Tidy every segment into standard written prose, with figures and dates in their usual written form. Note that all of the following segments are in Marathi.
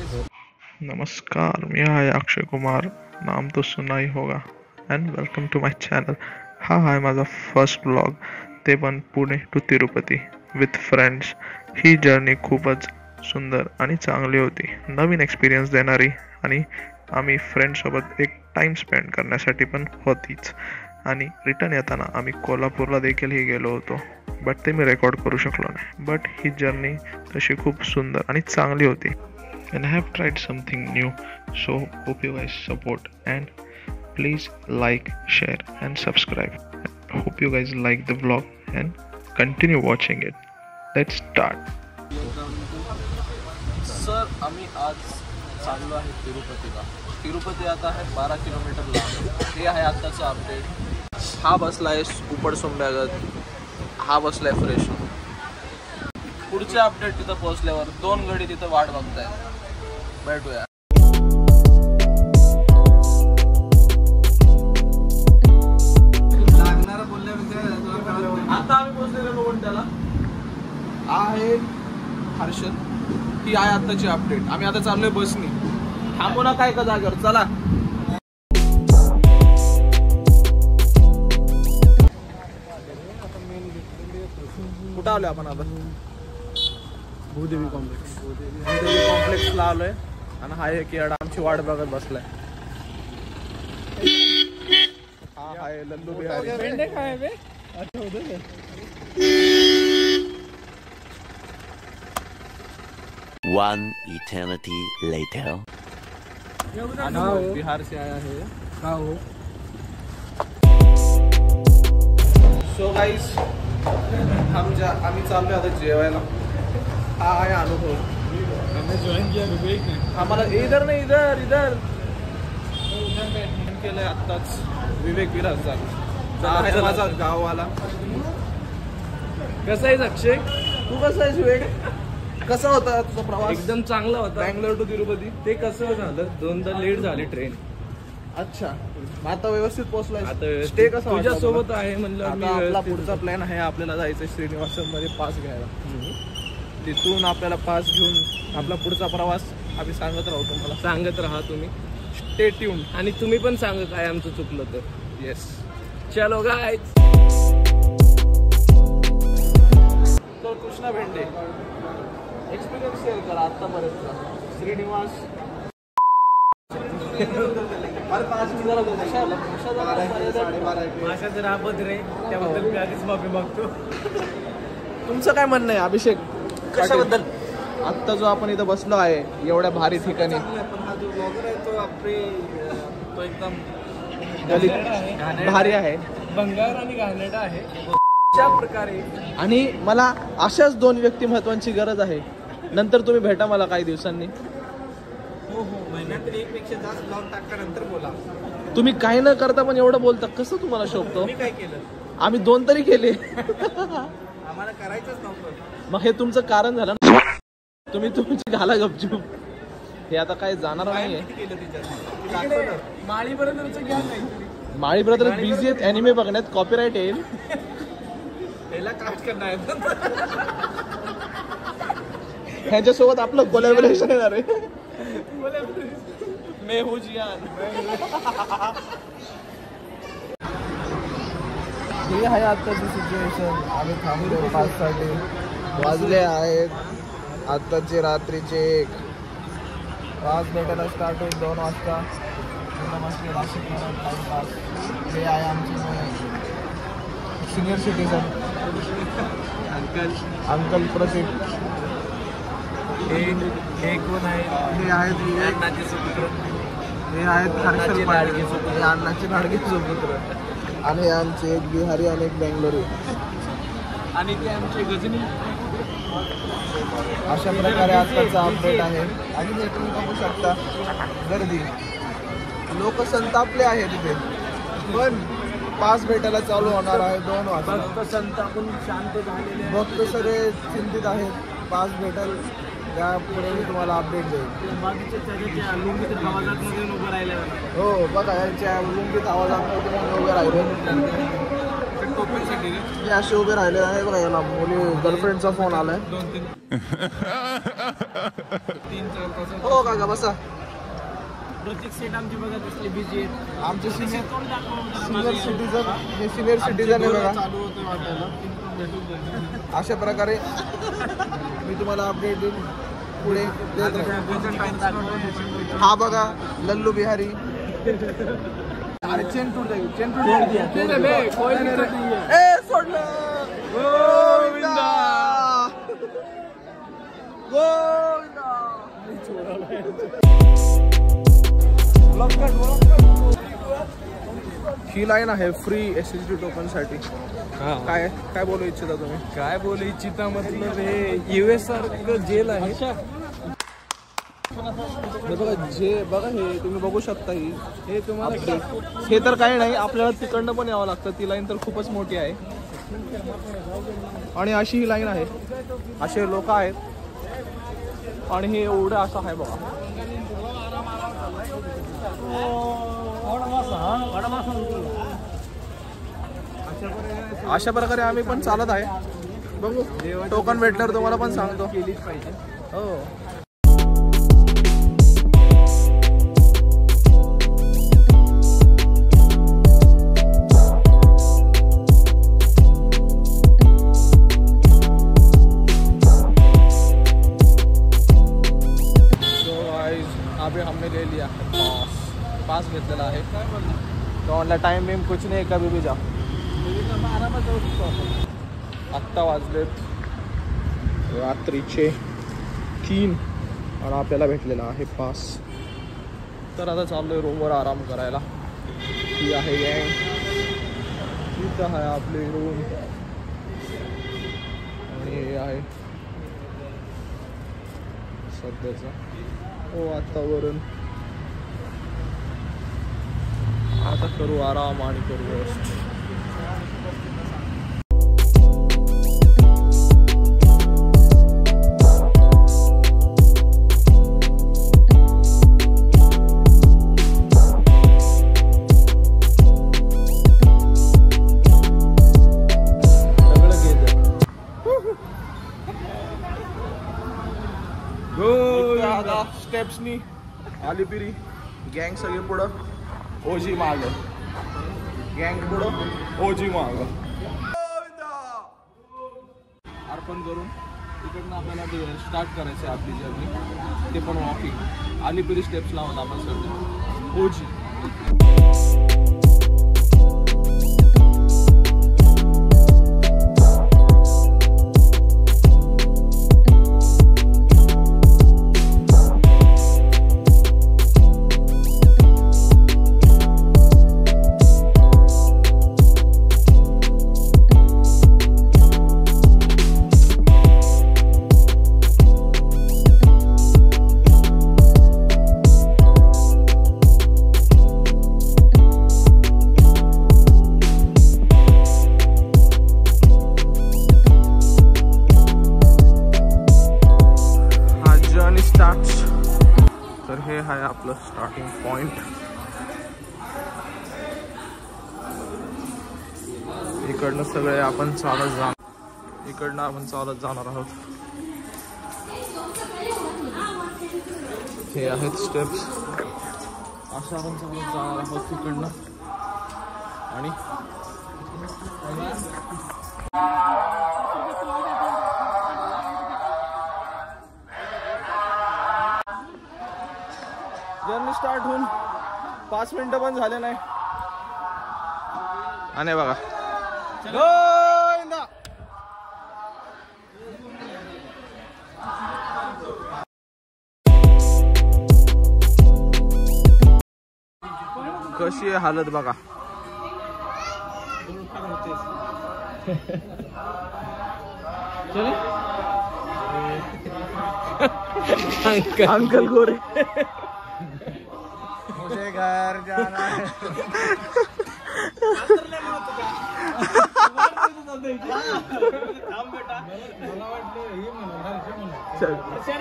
नमस्कार, मी आहे अक्षय कुमार. नाम तो सुना ही होगा. And welcome to my channel. हा आहे माझा फर्स्ट ब्लॉग, ते पण Pune to Tirupati with friends. ही जर्नी खूपच सुंदर आणि चांगली होती, नवीन एक्सपिरियन्स देणारी, आणि आम्ही फ्रेंड्ससोबत एक टाईम स्पेंड करण्यासाठी पण होतीच. आणि रिटर्न येताना आम्ही कोल्हापूरला देखीलही गेलो होतो, बट ते मी रेकॉर्ड करू शकलो नाही. बट ही जर्नी तशी खूप सुंदर आणि चांगली होती. And I have tried something new, so hope you guys support, and please like, share and subscribe. Hope you guys like the vlog and continue watching it. Let's start. Sir आम्ही आज चाललो आहे तिरुपतीला. तिरुपती आता आहे 12 किलोमीटर लांब. हे आहे आत्ताचं अपडेट. हा बसला आहे उपडसोंब्यागत, हा बसला आहे फ्रेश. पुढचे अपडेट तिथं पोहोचल्यावर 2 गडी तिथं वाट बघतायत. भेटूया. आता आम्ही पोहोचलेलो पण त्याला आहे हर्षद. ही आहे आत्ताची अपडेट. आम्ही आता चाललोय बसनी. थांबू ना काय का जागेवर, चला. कुठं आलोय आपण आता? भूदेवी कॉम्प्लेक्सला आलोय. आणि हा एक येडा आमची वाट बघत बसलाय. हा आहे Lallu Bihari. One eternity later. Bihar से आया है. सो गाइस, आम्ही चाललोय आता जेवायला. हा आहे अनुभव. ज्वाइन किया विवेक ने. आम्हाला इधर नाही, इधर केलंय आत्ताच विवेक विराज माझा गाववाला. कसा आहे अक्षय? तू कसा आहेस विवेक? कसा होता तुझा प्रवास? एकदम चांगला होता. बँगलोर टू तिरुपती. ते कसं झालं, 2दा लेट झाली ट्रेन. अच्छा, मग आता व्यवस्थित पोहोचलाय. आता स्टे कसा तुझ्या वाटला सोबत तुला? आहे म्हणलं. आता आपला पुढचा प्लॅन आहे, आपल्याला जायचं श्रीनिवासन मध्ये पास घ्यायला. तिथून आपल्याला पास घेऊन आपला पुढचा प्रवास आम्ही सांगत राहू तुम्हाला. सांगत राहा तुम्ही. Stay tune. आणि तुम्ही पण सांगा काय आमचं चुकलं तर. येस. चलो गाइस. तर कृष्णा भेंडे, एक्सपिरियन्स शेअर करा आतापर्यंत श्रीनिवास. माझा जर आपत रे, त्याबद्दल मी आधीच माफी मागतो. तुमचं काय म्हणणं आहे अभिषेक? कशाबद्दल? आत्ता जो आपण इथं बसलो आहे एवढ्या भारी ठिकाणी, पण हा जो ब्लॉगर आहे तो एकदम भारी आहे, बंगार आणि घाणेरडा आहे अशा प्रकारे. आणि मला अशाच 2 व्यक्ती महत्वाची गरज आहे. नंतर तुम्ही भेटा मला काही दिवसांनी. हो, महिन्यात 1 पेक्षा जास्त ब्लॉग टाका, नंतर बोला. तुम्ही काही न करता पण एवढं बोलता, कसं तुम्हाला शोभतो? मी काय केलं? आम्ही 2 तरी केले. आम्हाला करायचंच नव्हतं. मग हे तुमचं कारण झालं ना. तुम्ही तुमची घाला गपचूप. हे आता काय जाणार नाहीये. माळी ब्रदरचं घ्या काहीतरी. माळी ब्रदर बिझी आहेत अॅनिमे बघण्यात, कॉपीराईट येईल. त्याला कास्ट करणार आहे. ह्याच्यासोबत आपलं कोलॅबोरेशन येणार आहे. मैं हूँ जियान. हे आहे आत्ताची सिच्युएशन. आम्ही थांबलो पाससाठी. वाजले आहेत आत्ताचे रात्रीचे 1. पास भेटायला स्टार्ट होईल 2 वाजता. हे आहे आमचे सिनियर सिटीजन अंकल प्रतीक. हे कोण आहे? हे आहेत अण्णाचे सुपुत्र. हे आहेत हर्षल पाटील, हे अण्णाचे लाडके सुपुत्र. आणि हे आमचे एक बिहारी आणि एक बेंगलोरी. आणि ते आमचे गजनी. अशा प्रकारे आजचा अपडेट आहे. आणि हे तुम्ही बघू शकता गर्दी, लोक संतापले आहेत तिथे. पण पास भेटायला चालू होणार आहे 2 वाजता. भक्त संतापून शांत झालेले भक्त सगळे चिंतित आहेत. पास भेटेल त्यापुढे मी तुम्हाला अपडेट देईल. बाकीच्या लुंगीत आवाजात मध्ये उभं राहिलं. हो बघा, यांच्या लुंगीत आवाजात उभे राहिले. हे असे उभे राहिले आहे बघा. याला मुली गर्लफ्रेंडचा फोन आलाय. 2-3 हो काका बसा. प्रत्येक सेट आमची बघा कसली बिझी आहेत. आमचे सिनियर सिटीजन हे सिनियर सिटीजन आहे बघा. चालू होते वाटायला. अशा प्रकारे मी तुम्हाला अपडेट देईन पुढे. हा बघा लल्लू बिहारी. अरे चेन टूट जाईल. चेन टूट सोडलं. गोविंदा गोविंदा. ही लाईन आहे फ्री SSD टोकन साठी. काय काय बोलू इच्छिता तुम्ही? काय बोलू इच्छिता मतलब हे US सारखं जेल आहे. बघा जे बघा हे तुम्ही बघू शकता. हे तुम्हाला हे तर काही नाही, आपल्याला तिकडनं पण यावं लागतं. ती लाईन तर खूपच मोठी आहे. आणि अशी ही लाईन आहे. असे लोक आहेत आणि हे एवढं असं आहे बघा. अशा प्रकारे आम्ही पण चालत आहे. बघू टोकन भेटल्यावर तुम्हाला पण सांगतो. केलीच पाहिजे. हो. अभी हमने ले लिया पास घेतलेला आहे. तो ऑनला टाइम बिम कुछ नाही, कभी भी जा. आत्ता वाजलेत रात्रीचे 3 आणि आपल्याला भेटलेला आहे पास. तर आता चाललोय रूमवर आराम करायला. ही आहे गँग. इथं आहे आपली रूम आणि हे आहे सध्याचं वातावरण. आता करू आराम आणि करू रेस्ट. सगळं घेत स्टेप्सनी आलीपिरी गँग सगळे पुढं. ओजी माग गँग पुढं. ओजी माग अर्पण करून तिकडनं आपल्याला स्टार्ट करायचं आहे आपली जर्नी. ते पण वॉकिंग. आलीपिरी स्टेप्स लावून आपण सगळे ओजी. तर हे आहे आपलं स्टार्टिंग पॉइंट. इकडनं सगळे आपण चालत जाणार आहोत. हे आहेत स्टेप्स. असं आपण चालत जाणार आहोत तिकडनं. आणि जर्नी स्टार्ट होऊन 5 मिनिटं पण झाले नाही. आणि बघा कशी आहे हालत बघा. अंकल गोरे. मुझे घर जाना है.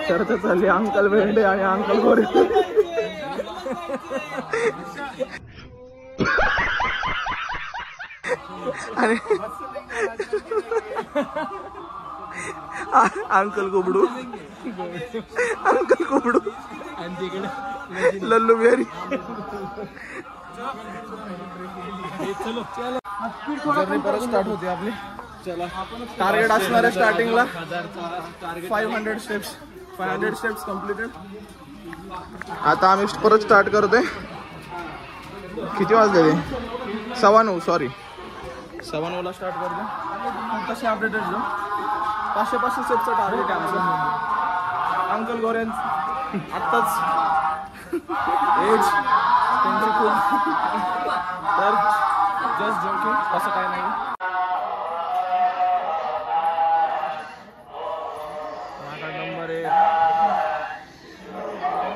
चर्चा चालली अंकल भेंडे आणि अंकल गोरे. आणि अंकल कोबडू लल्लू बिहारी. जर्नी परत स्टार्ट होते आपली. चला टार्गेट असणार आहे स्टार्टिंगला 500 स्टेप्स कम्प्लिटेड. आता आम्ही परत स्टार्ट करतोय. किती वाजले ते? 9:15 सॉरी 9:15 स्टार्ट करतोय. तसे अपडेटेड जाऊ. 500 स्टेपचं टार्गेट आहे आमचं. अंकल गोरेन आत्ताच एज त्यांची खूप तर जस्ट जोकिंग असं काय नाही. माझा नंबर आहे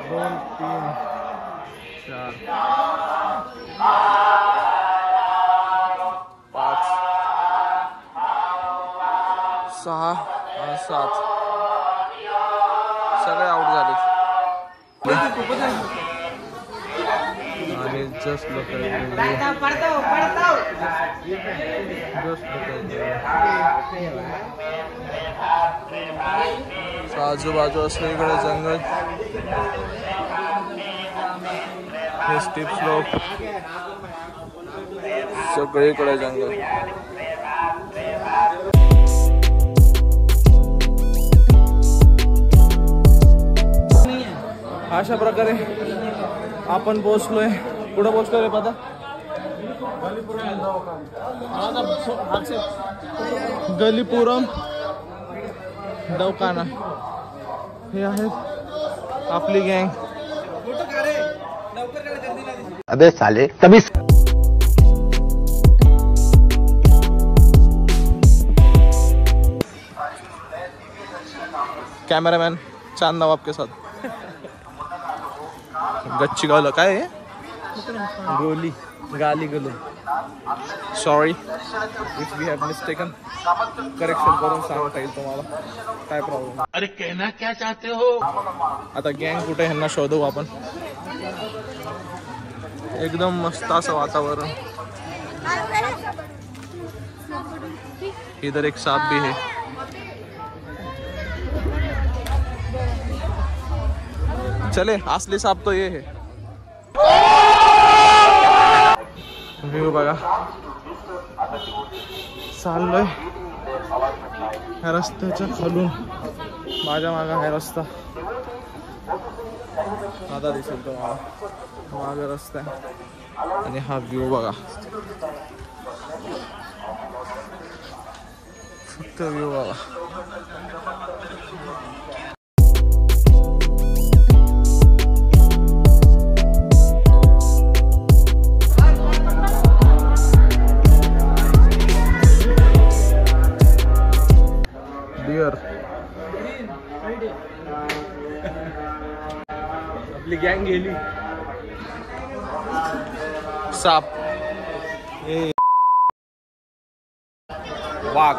2 3 4 5 6 आणि 7 सगळे आउट झाले. आणि जस्ट लोक आजूबाजू सगळीकडे जंगल. हे स्टीप स्लोप सगळीकडे जंगल. अशा प्रकारे आपण पोहोचलोय. कुठं पोहोचलोय रे पता? गलीपुरम दवाखाना. हे आहेत आपली गँग. अबे साले तभी कैमरामैन चांद नवाब के साथ. गच्ची गावलं काय आहे? गोली गाली गलो. Sorry if we have mistaken. Correction करून सांगता येईल तुम्हाला. काय प्रॉब्लेम. अरे कहना क्या चाहते हो? आता गँग कुठे ह्यांना शोधू आपण. एकदम मस्त असं वातावरण. इधर एक सांप भी है. चले असली सांप तो ये है. व्ह्यू बघा. चाललोय ह्या रस्त्याच्या खालून. माझ्या मागा हा रस्ता आता दिसेल तुम्हाला. मागे रस्ता आहे आणि हा व्ह्यू बघा. फक्त व्ह्यू बघा. डिअर आपली गँग गेली. साप वाघ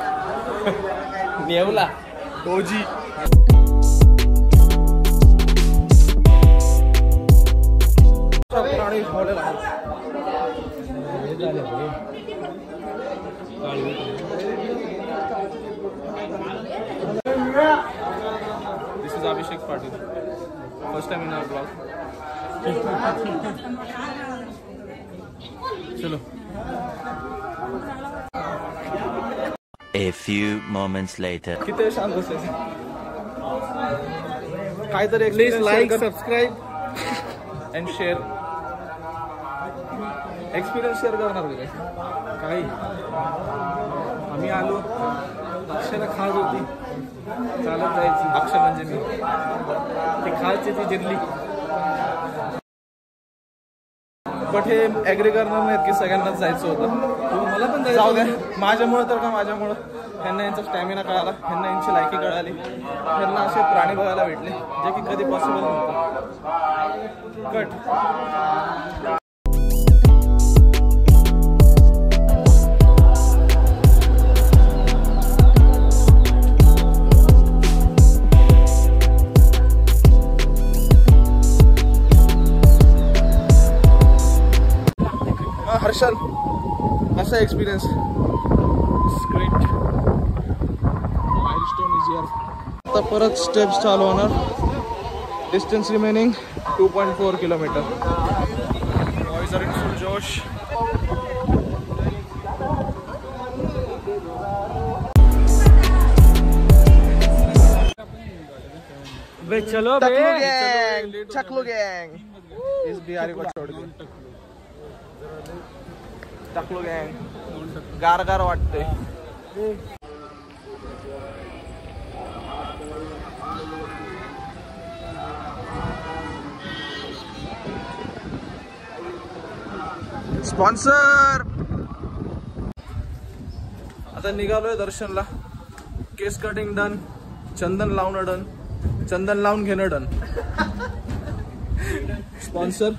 नेवला ओजी. प्राणी ठेवलेला आहे. This is Abhishek Patil. First time in our vlog. चलो. A few moments later. किती शांत बसायचं. काहीतरी please like subscribe and share. Experience share करणार का काही? आम्ही आलो. अक्षयला खाज होती. चालत जायची. अक्षय म्हणजे मी. ती खायची ती जिरली. बट हे ॲग्री करणार नाहीत की सगळ्यांनाच जायचं होतं. मला पण जाऊ द्या. माझ्यामुळं तर का माझ्यामुळं ह्यांना यांचा स्टॅमिना कळाला. ह्यांना यांची लायकी कळाली. ह्यांना असे प्राणी बघायला भेटले जे की कधी पॉसिबल नव्हतं. कट. हर्षल असा experience it's great. Milestone is here. आता परत स्टेप्स चालू होणार. Distance remaining 2.4 kilometre. Boys are in full जोश. बे चलो बे. चकलू गैंग इस बिहारी को छोड़ के. टकलू गँग गार गार वाटते. स्पॉन्सर. आता निघालोय दर्शनला. केस कटिंग डन. चंदन लावणं डन. चंदन लावून घेणं डन. स्पॉन्सर.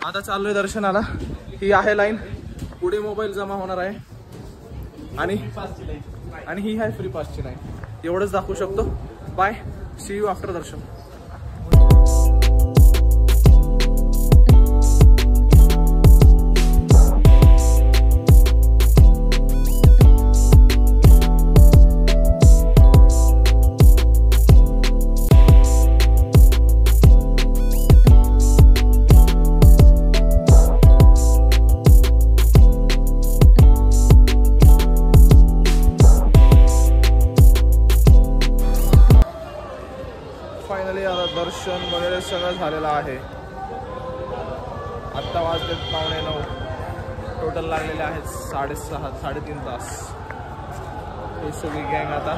आता चाललोय दर्शनाला. ही आहे लाईन. पुढे मोबाईल जमा होणार आहे आणि ही आहे फ्री पासची लाईन. एवढंच दाखवू शकतो. Bye. See you after darshan. Finally आता दर्शन वगैरे सगळं झालेलं आहे. आत्ता वाजलेत 8:45. टोटल लागलेले आहेत 6.5 3.5 तास. हे सगळी गँग आता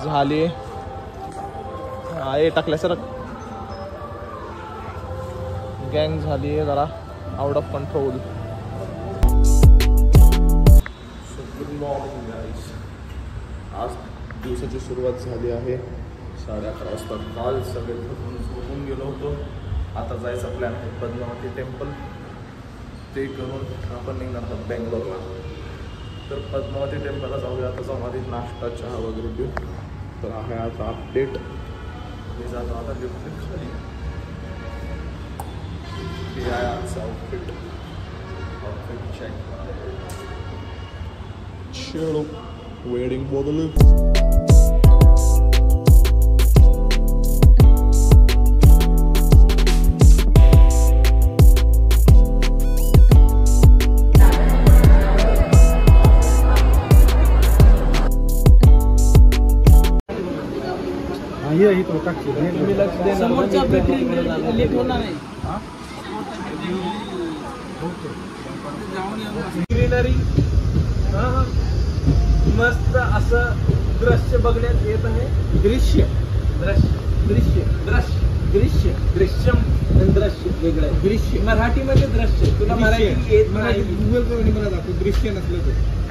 झाली. हे टाकल्यासारखं गँग झाली आहे जरा out of control. Good morning guys. आज दिवसाची सुरुवात झाली आहे 11:30 वाजता. काल सगळे झोपून गेलो होतो. आता जायचा प्लॅन आहे पद्मावती टेम्पल. ते करून आपण निघणार आहोत बेंगलोरला. तर पद्मावती टेम्पलला जाऊया. आता जाऊन आधी नाश्ता चहा वगैरे घेऊ. तर आहे आता अपडेट. मी जातो आता लिफ्ट खाली. हे आहे आजचं आउटफिट चेक. चलो वेडिंग बदल. समोरच्या लेट होणार नाही. ग्रीनरी मस्त असं दृश्य बघण्यात येत आहे. दृश्य दृश्य दृश्य दृश्य दृश्य दृश्यम दृश्य वेगळं. दृश्य मराठीमध्ये दृश्य. तुला मराठी येत नाही. गुगल पे मला दाखव. दृश्य नसलं तर